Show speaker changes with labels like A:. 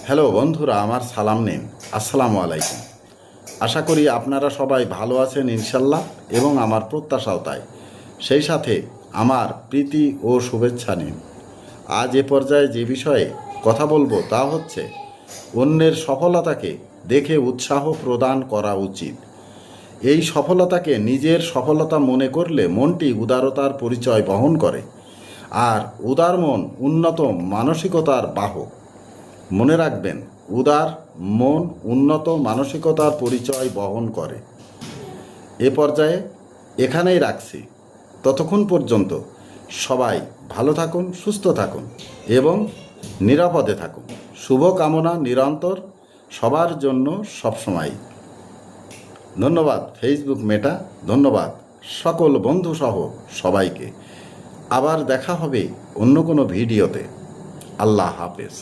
A: Hello বন্ধুরা, আমার সালাম নিন। আসসালামু আলাইকুম। আশা করি আপনারা সবাই ভালো আছেন ইনশাল্লাহ, এবং আমার প্রত্যাশাও তাই। সেই সাথে আমার প্রীতি ও শুভেচ্ছা নিন। আজ এ পর্যায়ে যে বিষয়ে কথা বলবো তা হচ্ছে অন্যের সফলতাকে দেখে উৎসাহ প্রদান করা উচিত। এই সফলতাকে নিজের সফলতা মনে করলে মনটি উদারতার পরিচয় বহন করে, আর উদার মন উন্নত মানসিকতার বাহক। মনে রাখবেন, উদার মন উন্নত মানসিকতার পরিচয় বহন করে। এ পর্যায়ে এখানেই রাখছি। ততক্ষণ পর্যন্ত সবাই ভালো থাকুন, সুস্থ থাকুন এবং নিরাপদে থাকুন। শুভকামনা নিরন্তর সবার জন্য সবসময়। ধন্যবাদ ফেসবুক মেটা, ধন্যবাদ সকল বন্ধুসহ সবাইকে। আবার দেখা হবে অন্য কোনো ভিডিওতে। আল্লাহ হাফেজ।